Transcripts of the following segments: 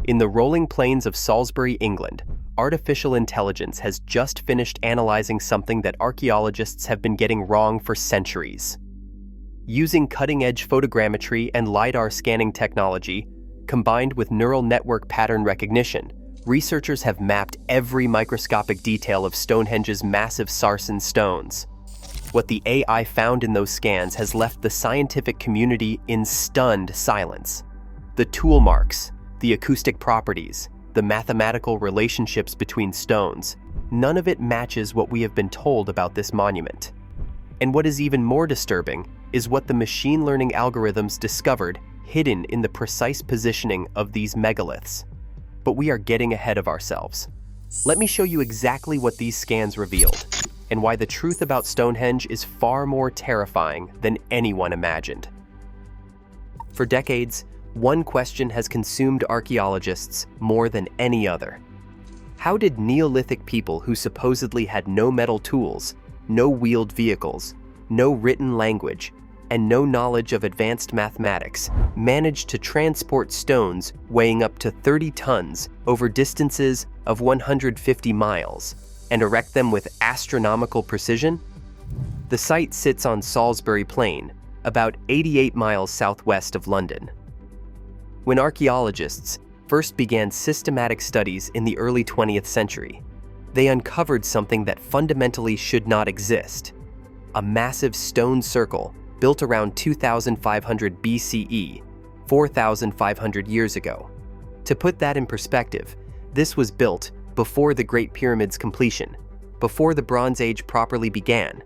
In the rolling plains of Salisbury, England, artificial intelligence has just finished analyzing something that archaeologists have been getting wrong for centuries. Using cutting-edge photogrammetry and LiDAR scanning technology, combined with neural network pattern recognition, researchers have mapped every microscopic detail of Stonehenge's massive sarsen stones. What the AI found in those scans has left the scientific community in stunned silence. The tool marks, the acoustic properties, the mathematical relationships between stones, none of it matches what we have been told about this monument. And what is even more disturbing is what the machine learning algorithms discovered hidden in the precise positioning of these megaliths. But we are getting ahead of ourselves. Let me show you exactly what these scans revealed, and why the truth about Stonehenge is far more terrifying than anyone imagined. For decades, one question has consumed archaeologists more than any other. How did Neolithic people who supposedly had no metal tools, no wheeled vehicles, no written language, and no knowledge of advanced mathematics manage to transport stones weighing up to 30 tons over distances of 150 miles and erect them with astronomical precision? The site sits on Salisbury Plain, about 88 miles southwest of London. When archaeologists first began systematic studies in the early 20th century, they uncovered something that fundamentally should not exist: a massive stone circle built around 2500 BCE, 4,500 years ago. To put that in perspective, this was built before the Great Pyramid's completion, before the Bronze Age properly began,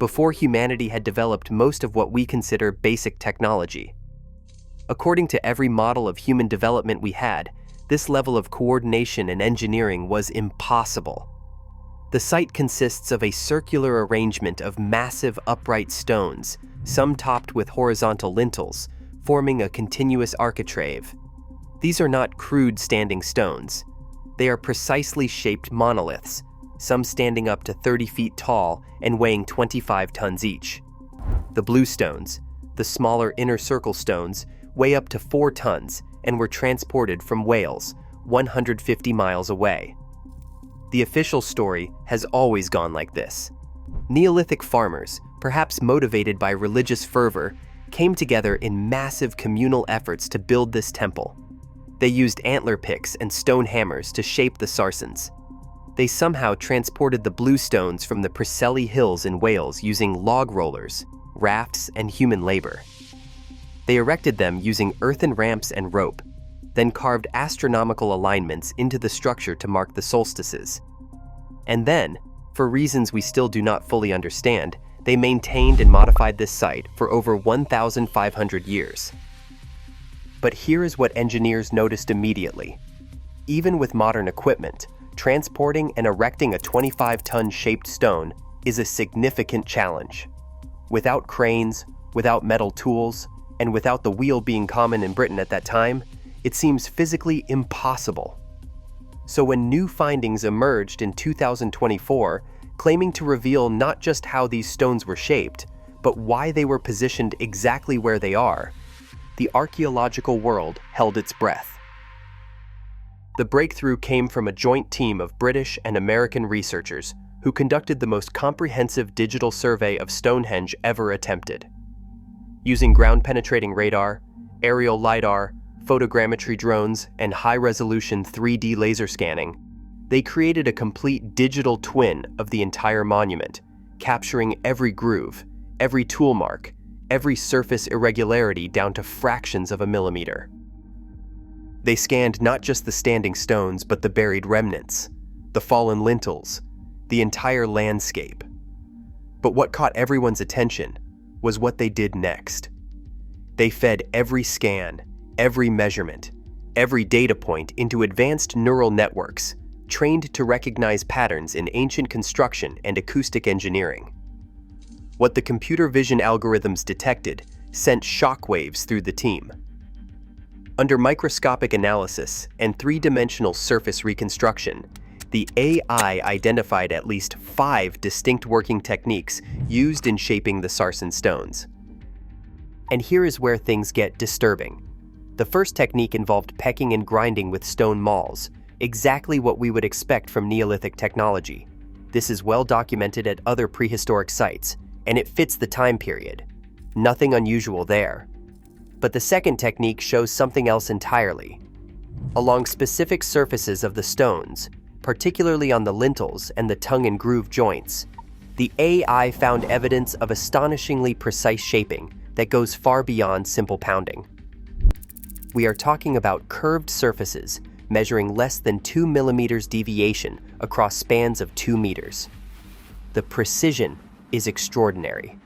before humanity had developed most of what we consider basic technology. According to every model of human development we had, this level of coordination and engineering was impossible. The site consists of a circular arrangement of massive upright stones, some topped with horizontal lintels, forming a continuous architrave. These are not crude standing stones. They are precisely shaped monoliths, some standing up to 30 feet tall and weighing 25 tons each. The blue stones, the smaller inner circle stones, weigh up to 4 tons and were transported from Wales, 150 miles away. The official story has always gone like this. Neolithic farmers, perhaps motivated by religious fervor, came together in massive communal efforts to build this temple. They used antler picks and stone hammers to shape the sarsens. They somehow transported the blue stones from the Preseli Hills in Wales using log rollers, rafts, and human labor. They erected them using earthen ramps and rope, then carved astronomical alignments into the structure to mark the solstices. And then, for reasons we still do not fully understand, they maintained and modified this site for over 1,500 years. But here is what engineers noticed immediately. Even with modern equipment, transporting and erecting a 25-ton shaped stone is a significant challenge. Without cranes, without metal tools, and without the wheel being common in Britain at that time, it seems physically impossible. So when new findings emerged in 2024, claiming to reveal not just how these stones were shaped, but why they were positioned exactly where they are, the archaeological world held its breath. The breakthrough came from a joint team of British and American researchers who conducted the most comprehensive digital survey of Stonehenge ever attempted. Using ground-penetrating radar, aerial LiDAR, photogrammetry drones, and high-resolution 3D laser scanning, they created a complete digital twin of the entire monument, capturing every groove, every tool mark, every surface irregularity down to fractions of a millimeter. They scanned not just the standing stones, but the buried remnants, the fallen lintels, the entire landscape. But what caught everyone's attention was what they did next. They fed every scan, every measurement, every data point into advanced neural networks, trained to recognize patterns in ancient construction and acoustic engineering. What the computer vision algorithms detected sent shockwaves through the team. Under microscopic analysis and three-dimensional surface reconstruction, the AI identified at least 5 distinct working techniques used in shaping the sarsen stones. And here is where things get disturbing. The first technique involved pecking and grinding with stone mauls, exactly what we would expect from Neolithic technology. This is well documented at other prehistoric sites, and it fits the time period. Nothing unusual there. But the second technique shows something else entirely. Along specific surfaces of the stones, particularly on the lintels and the tongue and groove joints, the AI found evidence of astonishingly precise shaping that goes far beyond simple pounding. We are talking about curved surfaces measuring less than 2 millimeters deviation across spans of 2 meters. The precision is extraordinary.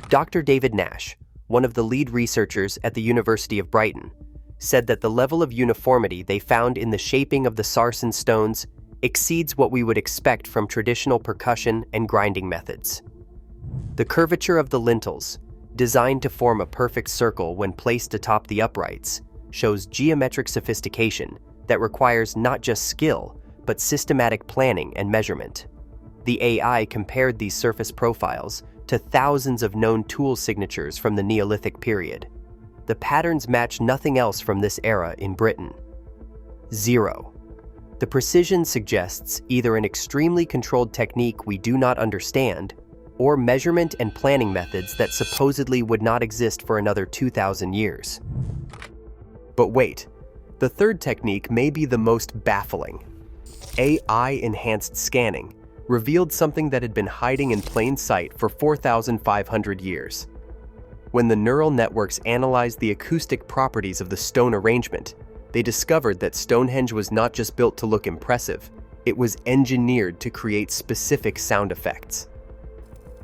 Dr. David Nash, one of the lead researchers at the University of Brighton, said that the level of uniformity they found in the shaping of the sarsen stones exceeds what we would expect from traditional percussion and grinding methods. The curvature of the lintels, designed to form a perfect circle when placed atop the uprights, shows geometric sophistication that requires not just skill, but systematic planning and measurement. The AI compared these surface profiles to thousands of known tool signatures from the Neolithic period. The patterns match nothing else from this era in Britain. 0. The precision suggests either an extremely controlled technique we do not understand, or measurement and planning methods that supposedly would not exist for another 2,000 years. But wait, the third technique may be the most baffling. AI-enhanced scanning revealed something that had been hiding in plain sight for 4,500 years. When the neural networks analyzed the acoustic properties of the stone arrangement, they discovered that Stonehenge was not just built to look impressive, it was engineered to create specific sound effects.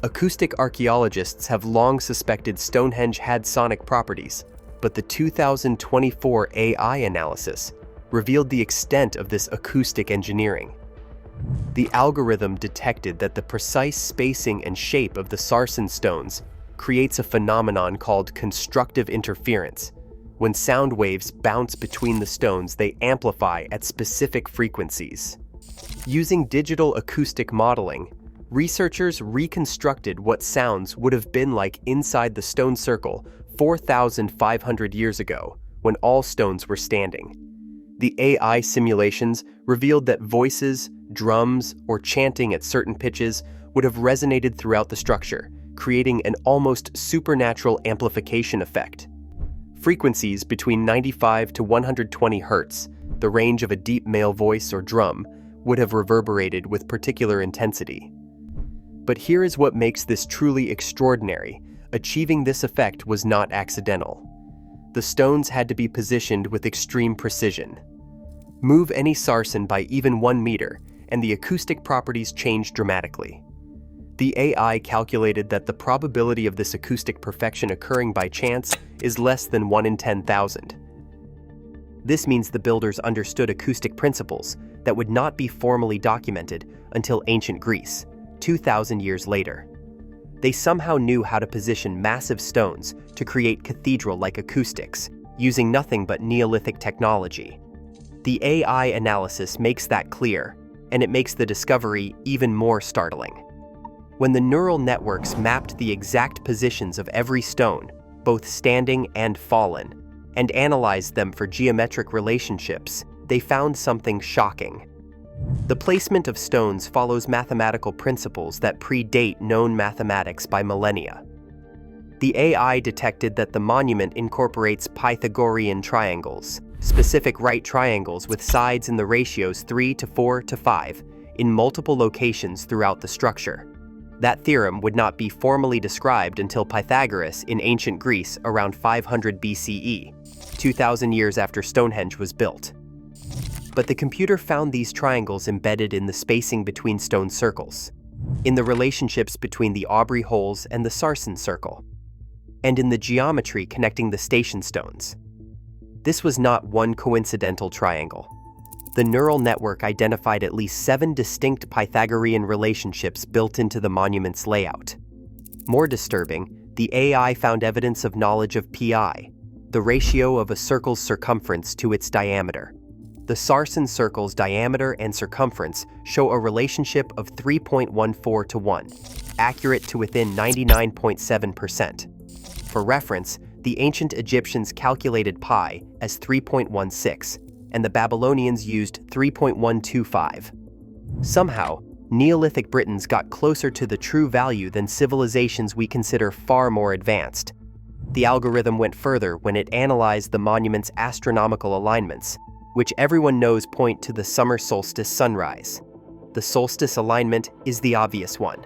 Acoustic archaeologists have long suspected Stonehenge had sonic properties, but the 2024 AI analysis revealed the extent of this acoustic engineering. The algorithm detected that the precise spacing and shape of the sarsen stones creates a phenomenon called constructive interference. When sound waves bounce between the stones, they amplify at specific frequencies. Using digital acoustic modeling, researchers reconstructed what sounds would have been like inside the stone circle 4,500 years ago, when all stones were standing. The AI simulations revealed that voices, drums, or chanting at certain pitches would have resonated throughout the structure, creating an almost supernatural amplification effect. Frequencies between 95 to 120 Hz, the range of a deep male voice or drum, would have reverberated with particular intensity. But here is what makes this truly extraordinary. Achieving this effect was not accidental. The stones had to be positioned with extreme precision. Move any sarsen by even 1 meter, and the acoustic properties change dramatically. The AI calculated that the probability of this acoustic perfection occurring by chance is less than 1 in 10,000. This means the builders understood acoustic principles that would not be formally documented until ancient Greece, 2,000 years later. They somehow knew how to position massive stones to create cathedral-like acoustics, using nothing but Neolithic technology. The AI analysis makes that clear, and it makes the discovery even more startling. When the neural networks mapped the exact positions of every stone, both standing and fallen, and analyzed them for geometric relationships, they found something shocking. The placement of stones follows mathematical principles that predate known mathematics by millennia. The AI detected that the monument incorporates Pythagorean triangles, specific right triangles with sides in the ratios 3 to 4 to 5, in multiple locations throughout the structure. That theorem would not be formally described until Pythagoras in ancient Greece around 500 BCE, 2,000 years after Stonehenge was built. But the computer found these triangles embedded in the spacing between stone circles, in the relationships between the Aubrey holes and the sarsen circle, and in the geometry connecting the station stones. This was not one coincidental triangle. The neural network identified at least 7 distinct Pythagorean relationships built into the monument's layout. More disturbing, the AI found evidence of knowledge of pi, the ratio of a circle's circumference to its diameter. The sarsen circle's diameter and circumference show a relationship of 3.14 to 1, accurate to within 99.7%. For reference, The ancient Egyptians calculated pi as 3.16, and the Babylonians used 3.125. Somehow, Neolithic Britons got closer to the true value than civilizations we consider far more advanced. The algorithm went further when it analyzed the monument's astronomical alignments, which everyone knows point to the summer solstice sunrise. The solstice alignment is the obvious one.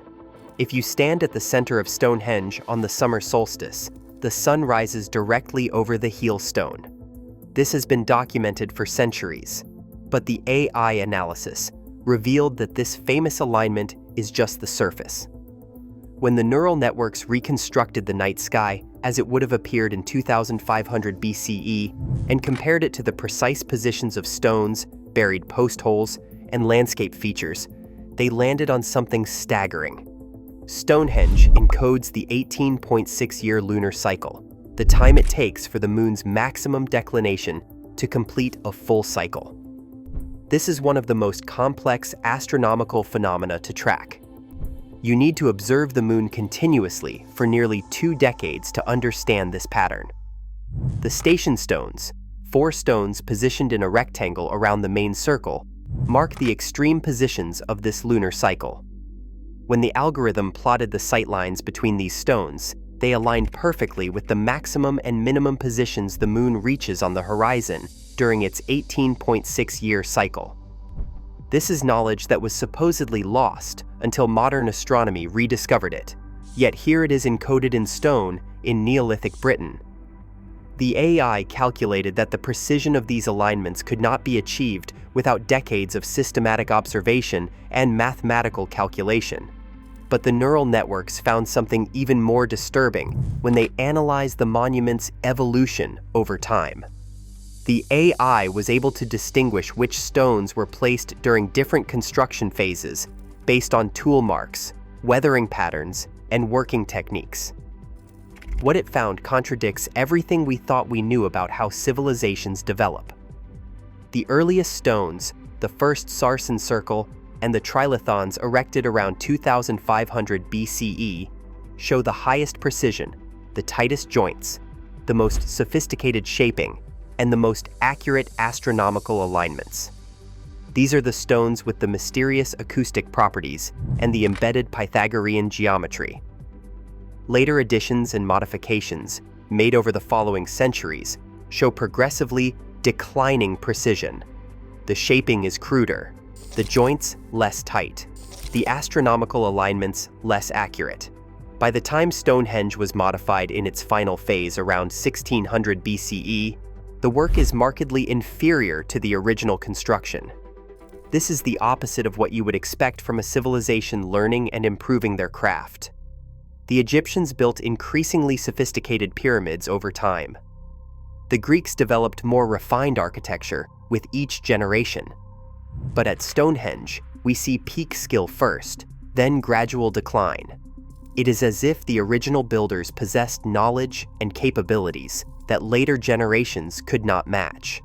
If you stand at the center of Stonehenge on the summer solstice, the sun rises directly over the heel stone. This has been documented for centuries, but the AI analysis revealed that this famous alignment is just the surface. When the neural networks reconstructed the night sky as it would have appeared in 2500 BCE and compared it to the precise positions of stones, buried post holes, and landscape features, they landed on something staggering. Stonehenge encodes the 18.6-year lunar cycle, the time it takes for the moon's maximum declination to complete a full cycle. This is one of the most complex astronomical phenomena to track. You need to observe the moon continuously for nearly 2 decades to understand this pattern. The station stones, 4 stones positioned in a rectangle around the main circle, mark the extreme positions of this lunar cycle. When the algorithm plotted the sightlines between these stones, they aligned perfectly with the maximum and minimum positions the moon reaches on the horizon during its 18.6-year cycle. This is knowledge that was supposedly lost until modern astronomy rediscovered it, yet here it is encoded in stone in Neolithic Britain. The AI calculated that the precision of these alignments could not be achieved without decades of systematic observation and mathematical calculation. But the neural networks found something even more disturbing when they analyzed the monument's evolution over time. The AI was able to distinguish which stones were placed during different construction phases based on tool marks, weathering patterns, and working techniques. What it found contradicts everything we thought we knew about how civilizations develop. The earliest stones, the first Sarsen circle, and the trilithons erected around 2500 BCE, show the highest precision, the tightest joints, the most sophisticated shaping, and the most accurate astronomical alignments. These are the stones with the mysterious acoustic properties and the embedded Pythagorean geometry. Later additions and modifications, made over the following centuries, show progressively declining precision. The shaping is cruder, the joints less tight, the astronomical alignments less accurate. By the time Stonehenge was modified in its final phase around 1600 BCE, the work is markedly inferior to the original construction. This is the opposite of what you would expect from a civilization learning and improving their craft. The Egyptians built increasingly sophisticated pyramids over time. The Greeks developed more refined architecture with each generation. But at Stonehenge, we see peak skill first, then gradual decline. It is as if the original builders possessed knowledge and capabilities that later generations could not match.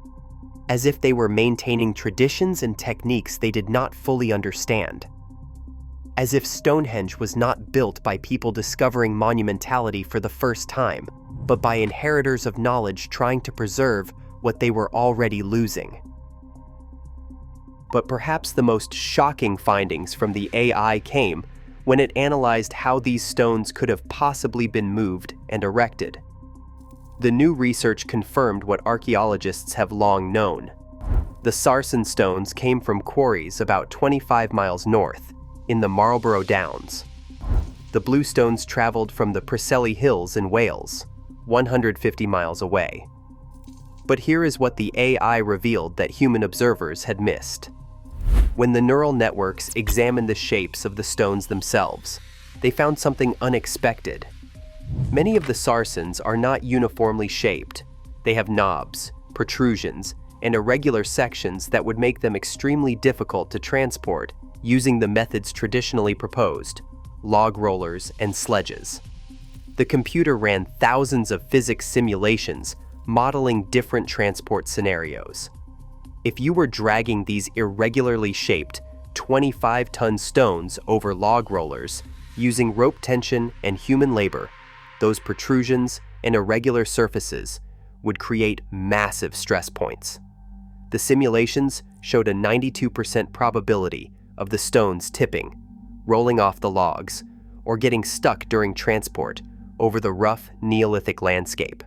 As if they were maintaining traditions and techniques they did not fully understand. As if Stonehenge was not built by people discovering monumentality for the first time, but by inheritors of knowledge trying to preserve what they were already losing. But perhaps the most shocking findings from the AI came when it analyzed how these stones could have possibly been moved and erected. The new research confirmed what archaeologists have long known. The Sarsen stones came from quarries about 25 miles north, in the Marlborough Downs. The blue stones traveled from the Preseli Hills in Wales, 150 miles away. But here is what the AI revealed that human observers had missed. When the neural networks examined the shapes of the stones themselves, they found something unexpected. Many of the Sarsens are not uniformly shaped. They have knobs, protrusions, and irregular sections that would make them extremely difficult to transport using the methods traditionally proposed, log rollers and sledges. The computer ran thousands of physics simulations modeling different transport scenarios. If you were dragging these irregularly shaped 25-ton stones over log rollers using rope tension and human labor, those protrusions, and irregular surfaces would create massive stress points. The simulations showed a 92% probability of the stones tipping, rolling off the logs, or getting stuck during transport over the rough Neolithic landscape.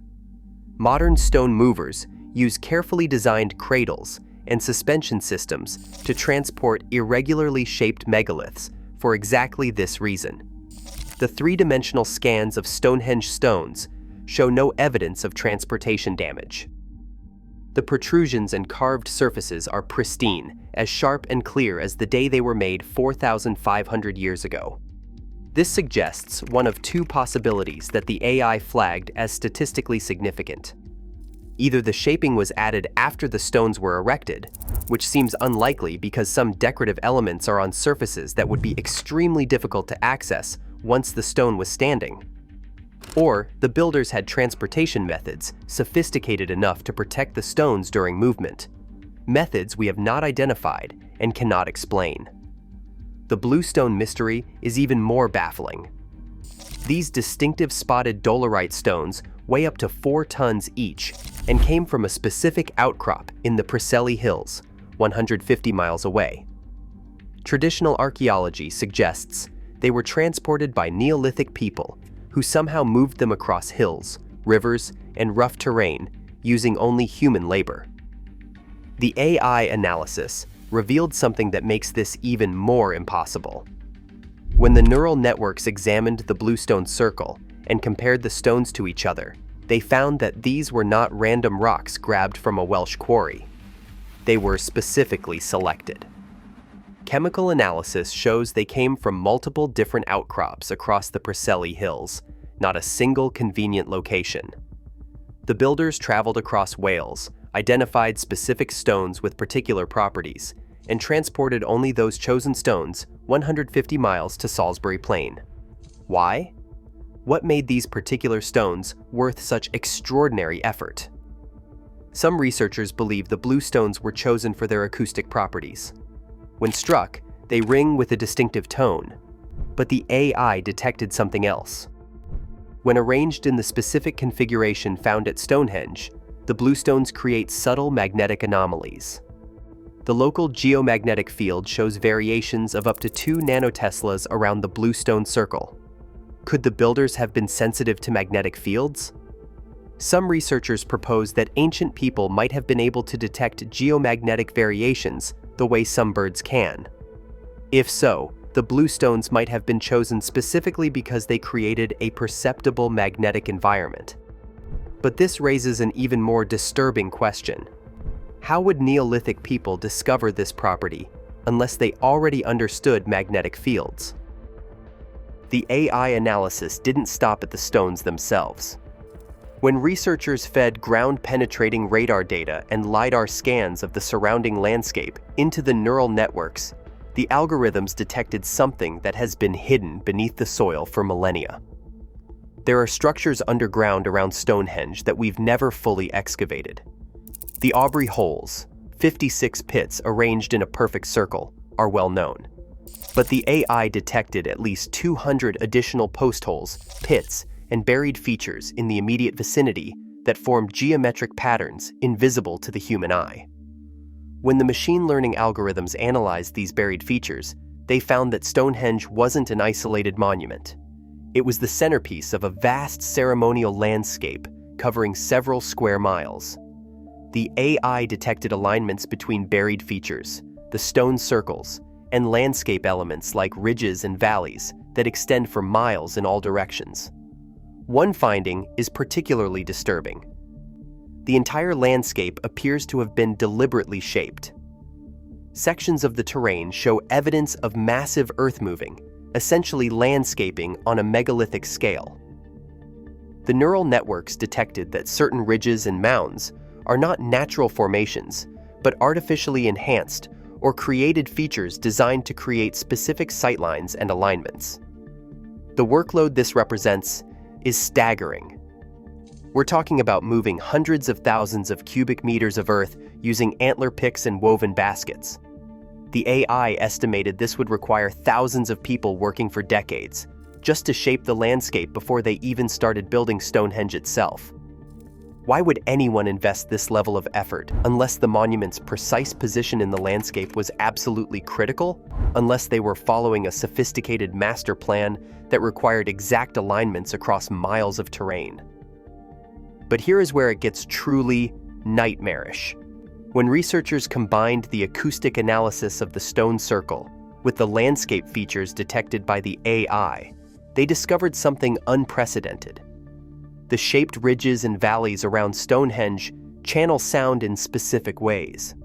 Modern stone movers use carefully designed cradles and suspension systems to transport irregularly shaped megaliths for exactly this reason. The three-dimensional scans of Stonehenge stones show no evidence of transportation damage. The protrusions and carved surfaces are pristine, as sharp and clear as the day they were made 4,500 years ago. This suggests one of two possibilities that the AI flagged as statistically significant. Either the shaping was added after the stones were erected, which seems unlikely because some decorative elements are on surfaces that would be extremely difficult to access once the stone was standing. Or the builders had transportation methods sophisticated enough to protect the stones during movement, methods we have not identified and cannot explain. The bluestone mystery is even more baffling. These distinctive spotted dolerite stones weigh up to 4 tons each and came from a specific outcrop in the Preseli Hills, 150 miles away. Traditional archaeology suggests they were transported by Neolithic people who somehow moved them across hills, rivers, and rough terrain using only human labor. The AI analysis revealed something that makes this even more impossible. When the neural networks examined the bluestone circle and compared the stones to each other, they found that these were not random rocks grabbed from a Welsh quarry. They were specifically selected. Chemical analysis shows they came from multiple different outcrops across the Preseli Hills, not a single convenient location. The builders traveled across Wales, identified specific stones with particular properties, and transported only those chosen stones 150 miles to Salisbury Plain. Why? What made these particular stones worth such extraordinary effort? Some researchers believe the bluestones were chosen for their acoustic properties. When struck, they ring with a distinctive tone, but the AI detected something else. When arranged in the specific configuration found at Stonehenge, the bluestones create subtle magnetic anomalies. The local geomagnetic field shows variations of up to 2 nanoteslas around the bluestone circle. Could the builders have been sensitive to magnetic fields? Some researchers propose that ancient people might have been able to detect geomagnetic variations the way some birds can. If so, the bluestones might have been chosen specifically because they created a perceptible magnetic environment. But this raises an even more disturbing question. How would Neolithic people discover this property unless they already understood magnetic fields? The AI analysis didn't stop at the stones themselves. When researchers fed ground-penetrating radar data and LiDAR scans of the surrounding landscape into the neural networks, the algorithms detected something that has been hidden beneath the soil for millennia. There are structures underground around Stonehenge that we've never fully excavated. The Aubrey holes, 56 pits arranged in a perfect circle, are well known. But the AI detected at least 200 additional post holes, pits, and buried features in the immediate vicinity that form geometric patterns invisible to the human eye. When the machine learning algorithms analyzed these buried features, they found that Stonehenge wasn't an isolated monument. It was the centerpiece of a vast ceremonial landscape covering several square miles. The AI detected alignments between buried features, the stone circles, and landscape elements like ridges and valleys that extend for miles in all directions. One finding is particularly disturbing. The entire landscape appears to have been deliberately shaped. Sections of the terrain show evidence of massive earth moving, essentially landscaping on a megalithic scale. The neural networks detected that certain ridges and mounds are not natural formations, but artificially enhanced or created features designed to create specific sightlines and alignments. The workload this represents is staggering. We're talking about moving hundreds of thousands of cubic meters of earth using antler picks and woven baskets. The AI estimated this would require thousands of people working for decades, just to shape the landscape before they even started building Stonehenge itself. Why would anyone invest this level of effort unless the monument's precise position in the landscape was absolutely critical, unless they were following a sophisticated master plan that required exact alignments across miles of terrain? But here is where it gets truly nightmarish. When researchers combined the acoustic analysis of the stone circle with the landscape features detected by the AI, they discovered something unprecedented. The shaped ridges and valleys around Stonehenge channel sound in specific ways.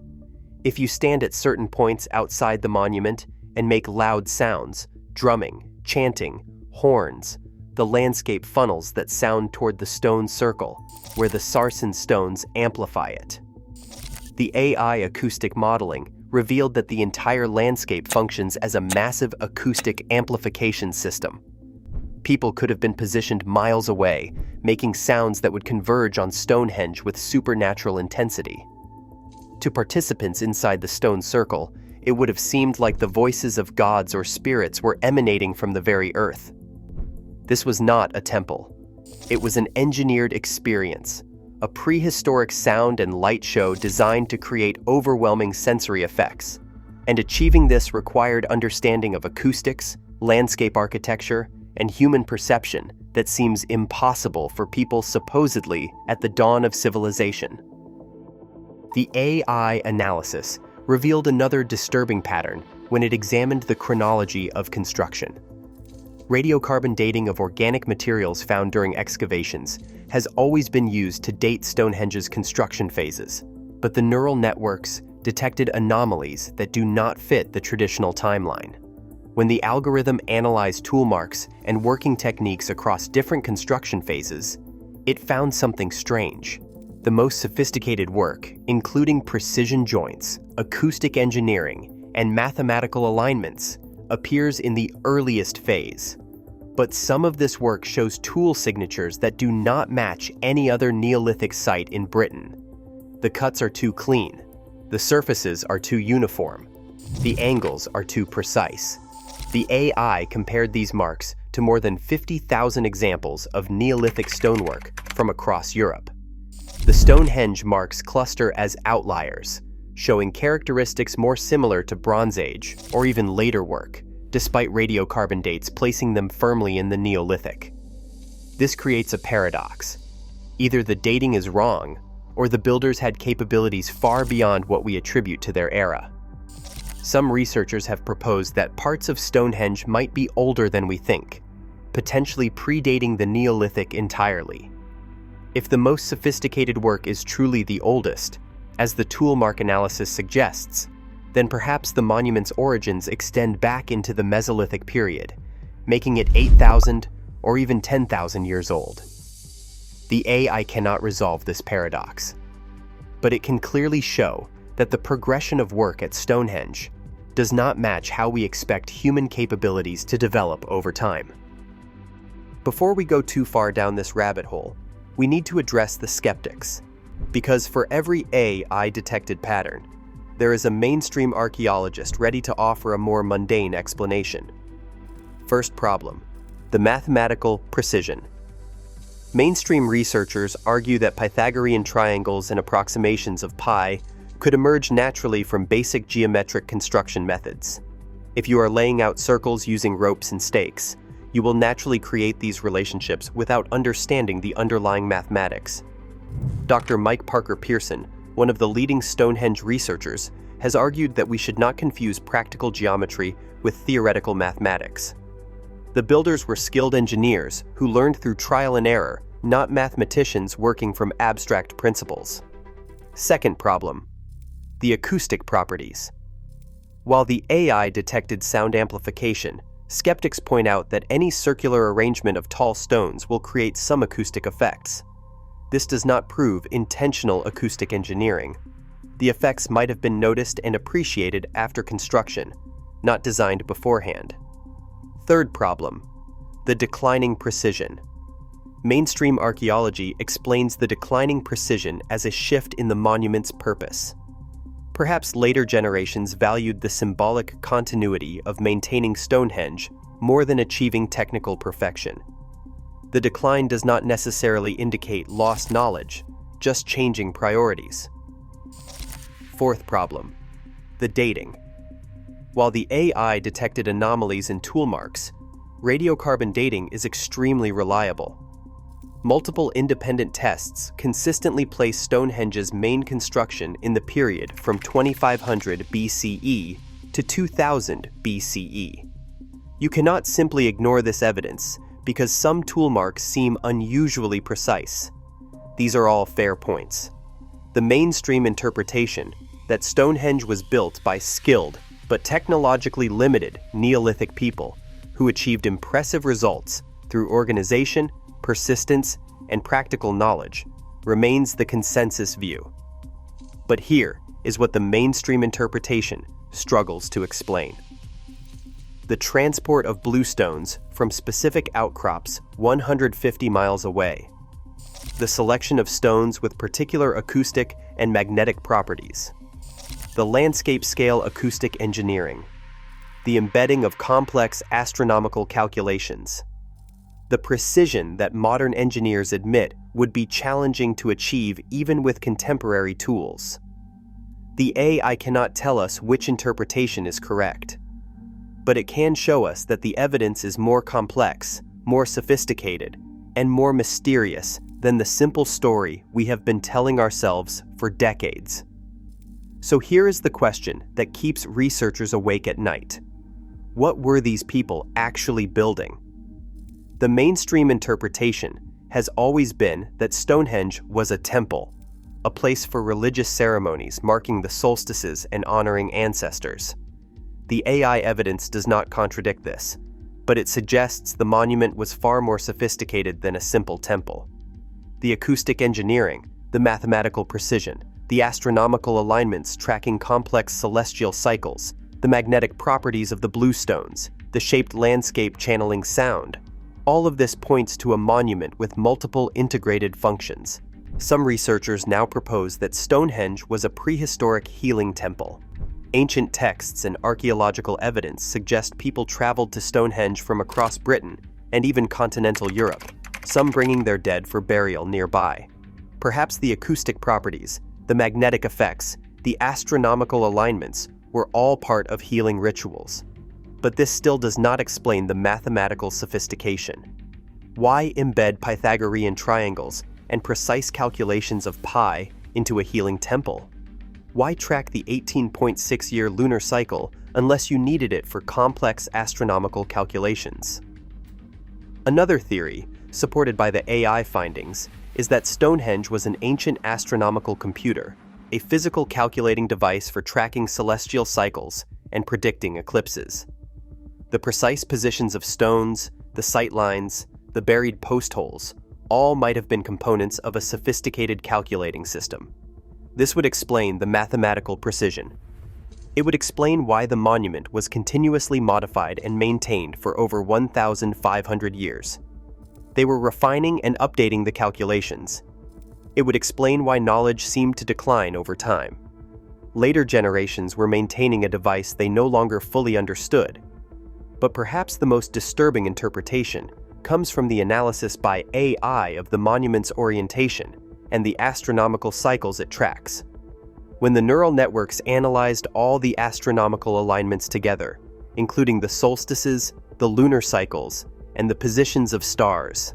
If you stand at certain points outside the monument and make loud sounds, drumming, chanting, horns, the landscape funnels that sound toward the stone circle, where the sarsen stones amplify it. The AI acoustic modeling revealed that the entire landscape functions as a massive acoustic amplification system. People could have been positioned miles away, making sounds that would converge on Stonehenge with supernatural intensity. To participants inside the stone circle, it would have seemed like the voices of gods or spirits were emanating from the very earth. This was not a temple. It was an engineered experience, a prehistoric sound and light show designed to create overwhelming sensory effects. And achieving this required understanding of acoustics, landscape architecture, and human perception that seems impossible for people supposedly at the dawn of civilization. The AI analysis revealed another disturbing pattern when it examined the chronology of construction. Radiocarbon dating of organic materials found during excavations has always been used to date Stonehenge's construction phases, but the neural networks detected anomalies that do not fit the traditional timeline. When the algorithm analyzed tool marks and working techniques across different construction phases, it found something strange. The most sophisticated work, including precision joints, acoustic engineering, and mathematical alignments, appears in the earliest phase. But some of this work shows tool signatures that do not match any other Neolithic site in Britain. The cuts are too clean, the surfaces are too uniform, the angles are too precise. The AI compared these marks to more than 50,000 examples of Neolithic stonework from across Europe. The Stonehenge marks cluster as outliers, showing characteristics more similar to Bronze Age or even later work, despite radiocarbon dates placing them firmly in the Neolithic. This creates a paradox. Either the dating is wrong, or the builders had capabilities far beyond what we attribute to their era. Some researchers have proposed that parts of Stonehenge might be older than we think, potentially predating the Neolithic entirely. If the most sophisticated work is truly the oldest, as the tool mark analysis suggests, then perhaps the monument's origins extend back into the Mesolithic period, making it 8,000 or even 10,000 years old. The AI cannot resolve this paradox, but it can clearly show that the progression of work at Stonehenge does not match how we expect human capabilities to develop over time. Before we go too far down this rabbit hole, we need to address the skeptics, because for every AI-detected pattern, there is a mainstream archaeologist ready to offer a more mundane explanation. First problem: the mathematical precision. Mainstream researchers argue that Pythagorean triangles and approximations of pi could emerge naturally from basic geometric construction methods. If you are laying out circles using ropes and stakes, you will naturally create these relationships without understanding the underlying mathematics. Dr. Mike Parker Pearson, one of the leading Stonehenge researchers, has argued that we should not confuse practical geometry with theoretical mathematics. The builders were skilled engineers who learned through trial and error, not mathematicians working from abstract principles. Second problem: the acoustic properties. While the AI detected sound amplification, skeptics point out that any circular arrangement of tall stones will create some acoustic effects. This does not prove intentional acoustic engineering. The effects might have been noticed and appreciated after construction, not designed beforehand. Third problem: the declining precision. Mainstream archaeology explains the declining precision as a shift in the monument's purpose. Perhaps later generations valued the symbolic continuity of maintaining Stonehenge more than achieving technical perfection. The decline does not necessarily indicate lost knowledge, just changing priorities. Fourth problem: the dating. While the AI detected anomalies in tool marks, radiocarbon dating is extremely reliable. Multiple independent tests consistently place Stonehenge's main construction in the period from 2500 BCE to 2000 BCE. You cannot simply ignore this evidence because some tool marks seem unusually precise. These are all fair points. The mainstream interpretation that Stonehenge was built by skilled but technologically limited Neolithic people who achieved impressive results through organization, persistence, and practical knowledge remains the consensus view. But here is what the mainstream interpretation struggles to explain. The transport of bluestones from specific outcrops 150 miles away. The selection of stones with particular acoustic and magnetic properties. The landscape-scale acoustic engineering. The embedding of complex astronomical calculations. The precision that modern engineers admit would be challenging to achieve even with contemporary tools. The AI cannot tell us which interpretation is correct, but it can show us that the evidence is more complex, more sophisticated, and more mysterious than the simple story we have been telling ourselves for decades. So here is the question that keeps researchers awake at night. What were these people actually building? The mainstream interpretation has always been that Stonehenge was a temple, a place for religious ceremonies marking the solstices and honoring ancestors. The AI evidence does not contradict this, but it suggests the monument was far more sophisticated than a simple temple. The acoustic engineering, the mathematical precision, the astronomical alignments tracking complex celestial cycles, the magnetic properties of the bluestones, the shaped landscape channeling sound, all of this points to a monument with multiple integrated functions. Some researchers now propose that Stonehenge was a prehistoric healing temple. Ancient texts and archaeological evidence suggest people traveled to Stonehenge from across Britain and even continental Europe, some bringing their dead for burial nearby. Perhaps the acoustic properties, the magnetic effects, the astronomical alignments were all part of healing rituals. But this still does not explain the mathematical sophistication. Why embed Pythagorean triangles and precise calculations of pi into a healing temple? Why track the 18.6-year lunar cycle unless you needed it for complex astronomical calculations? Another theory, supported by the AI findings, is that Stonehenge was an ancient astronomical computer, a physical calculating device for tracking celestial cycles and predicting eclipses. The precise positions of stones, the sight lines, the buried post holes, all might have been components of a sophisticated calculating system. This would explain the mathematical precision. It would explain why the monument was continuously modified and maintained for over 1,500 years. They were refining and updating the calculations. It would explain why knowledge seemed to decline over time. Later generations were maintaining a device they no longer fully understood. But perhaps the most disturbing interpretation comes from the analysis by AI of the monument's orientation and the astronomical cycles it tracks. When the neural networks analyzed all the astronomical alignments together, including the solstices, the lunar cycles, and the positions of stars,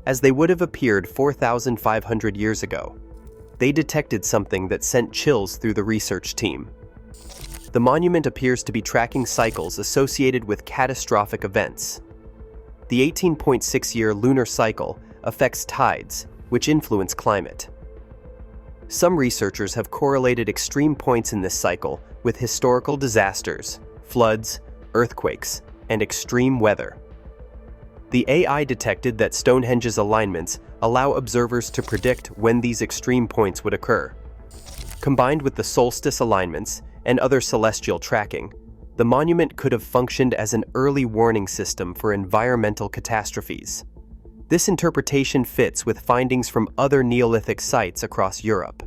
as they would have appeared 4,500 years ago, they detected something that sent chills through the research team. The monument appears to be tracking cycles associated with catastrophic events. The 18.6-year lunar cycle affects tides, which influence climate. Some researchers have correlated extreme points in this cycle with historical disasters, floods, earthquakes, and extreme weather. The AI detected that Stonehenge's alignments allow observers to predict when these extreme points would occur. Combined with the solstice alignments and other celestial tracking, the monument could have functioned as an early warning system for environmental catastrophes. This interpretation fits with findings from other Neolithic sites across Europe.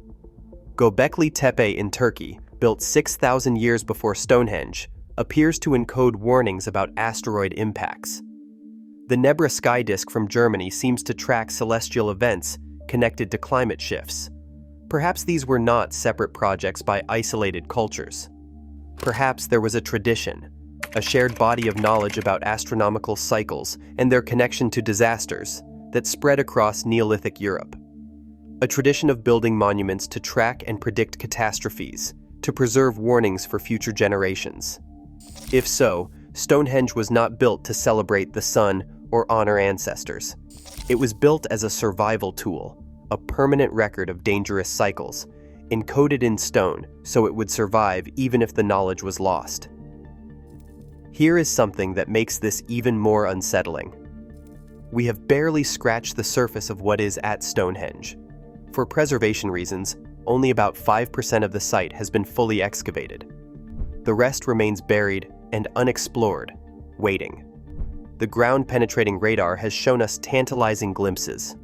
Göbekli Tepe in Turkey, built 6,000 years before Stonehenge, appears to encode warnings about asteroid impacts. The Nebra sky disk from Germany seems to track celestial events connected to climate shifts. Perhaps these were not separate projects by isolated cultures. Perhaps there was a tradition, a shared body of knowledge about astronomical cycles and their connection to disasters that spread across Neolithic Europe. A tradition of building monuments to track and predict catastrophes, to preserve warnings for future generations. If so, Stonehenge was not built to celebrate the sun or honor ancestors. It was built as a survival tool, a permanent record of dangerous cycles, encoded in stone so it would survive even if the knowledge was lost. Here is something that makes this even more unsettling. We have barely scratched the surface of what is at Stonehenge. For preservation reasons, only about 5% of the site has been fully excavated. The rest remains buried and unexplored, waiting. The ground-penetrating radar has shown us tantalizing glimpses.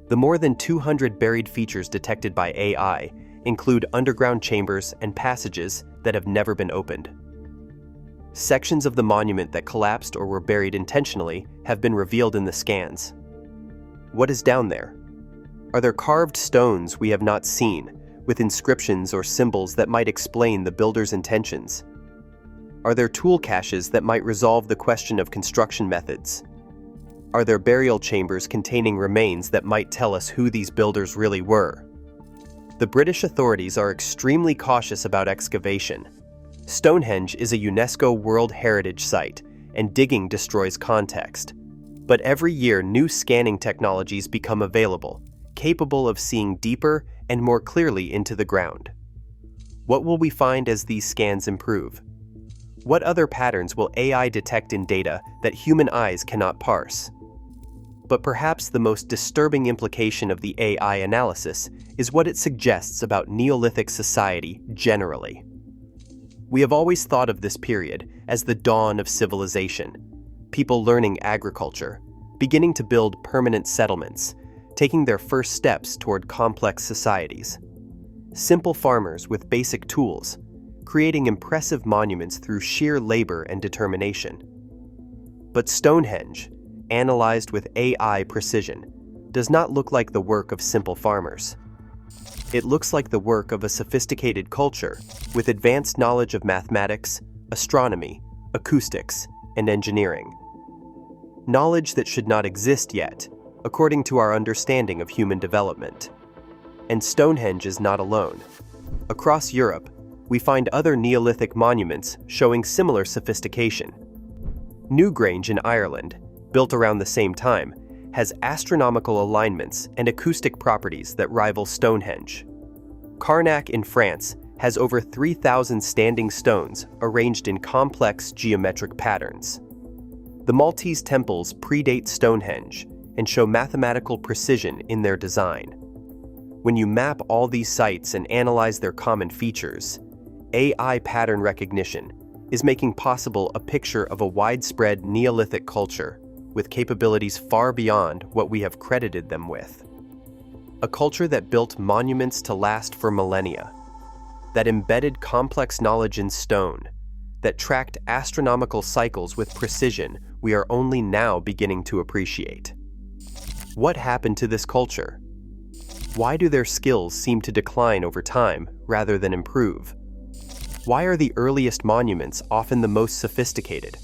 The more than 200 buried features detected by AI include underground chambers and passages that have never been opened. Sections of the monument that collapsed or were buried intentionally have been revealed in the scans. What is down there? Are there carved stones we have not seen, with inscriptions or symbols that might explain the builder's intentions? Are there tool caches that might resolve the question of construction methods? Are there burial chambers containing remains that might tell us who these builders really were? The British authorities are extremely cautious about excavation. Stonehenge is a UNESCO World Heritage Site, and digging destroys context. But every year, new scanning technologies become available, capable of seeing deeper and more clearly into the ground. What will we find as these scans improve? What other patterns will AI detect in data that human eyes cannot parse? But perhaps the most disturbing implication of the AI analysis is what it suggests about Neolithic society generally. We have always thought of this period as the dawn of civilization, people learning agriculture, beginning to build permanent settlements, taking their first steps toward complex societies. Simple farmers with basic tools, creating impressive monuments through sheer labor and determination. But Stonehenge, analyzed with AI precision, does not look like the work of simple farmers. It looks like the work of a sophisticated culture with advanced knowledge of mathematics, astronomy, acoustics, and engineering. Knowledge that should not exist yet, according to our understanding of human development. And Stonehenge is not alone. Across Europe, we find other Neolithic monuments showing similar sophistication. Newgrange in Ireland, built around the same time, has astronomical alignments and acoustic properties that rival Stonehenge. Carnac in France has over 3,000 standing stones arranged in complex geometric patterns. The Maltese temples predate Stonehenge and show mathematical precision in their design. When you map all these sites and analyze their common features, AI pattern recognition is making possible a picture of a widespread Neolithic culture with capabilities far beyond what we have credited them with. A culture that built monuments to last for millennia, that embedded complex knowledge in stone, that tracked astronomical cycles with precision we are only now beginning to appreciate. What happened to this culture? Why do their skills seem to decline over time rather than improve? Why are the earliest monuments often the most sophisticated?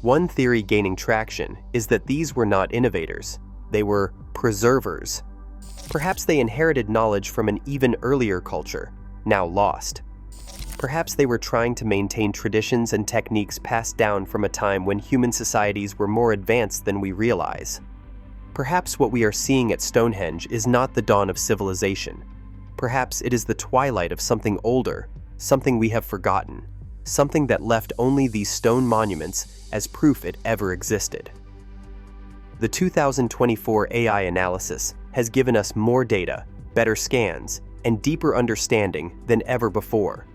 One theory gaining traction is that these were not innovators, they were preservers. Perhaps they inherited knowledge from an even earlier culture, now lost. Perhaps they were trying to maintain traditions and techniques passed down from a time when human societies were more advanced than we realize. Perhaps what we are seeing at Stonehenge is not the dawn of civilization. Perhaps it is the twilight of something older, something we have forgotten, something that left only these stone monuments as proof it ever existed. The 2024 AI analysis has given us more data, better scans, and deeper understanding than ever before.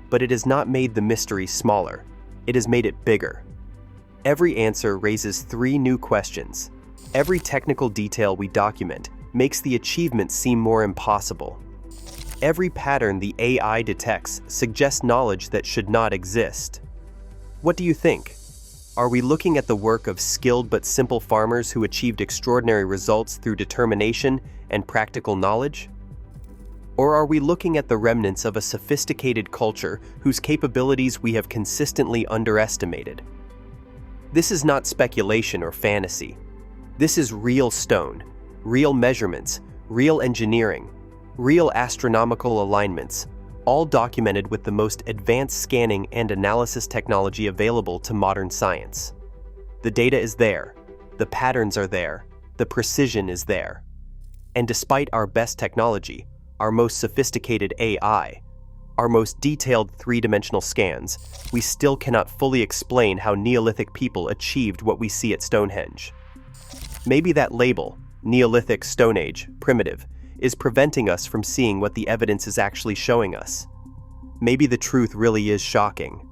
But it has not made the mystery smaller, it has made it bigger. Every answer raises 3 new questions. Every technical detail we document makes the achievement seem more impossible. Every pattern the AI detects suggests knowledge that should not exist. What do you think? Are we looking at the work of skilled but simple farmers who achieved extraordinary results through determination and practical knowledge? Or are we looking at the remnants of a sophisticated culture whose capabilities we have consistently underestimated? This is not speculation or fantasy. This is real stone, real measurements, real engineering, real astronomical alignments, all documented with the most advanced scanning and analysis technology available to modern science. The data is there, the patterns are there, the precision is there. And despite our best technology, our most sophisticated AI, our most detailed three-dimensional scans, we still cannot fully explain how Neolithic people achieved what we see at Stonehenge. Maybe that label, Neolithic, Stone Age, primitive, is preventing us from seeing what the evidence is actually showing us. Maybe the truth really is shocking.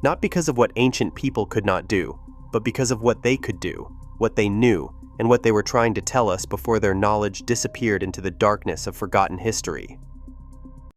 Not because of what ancient people could not do, but because of what they could do, what they knew, and what they were trying to tell us before their knowledge disappeared into the darkness of forgotten history.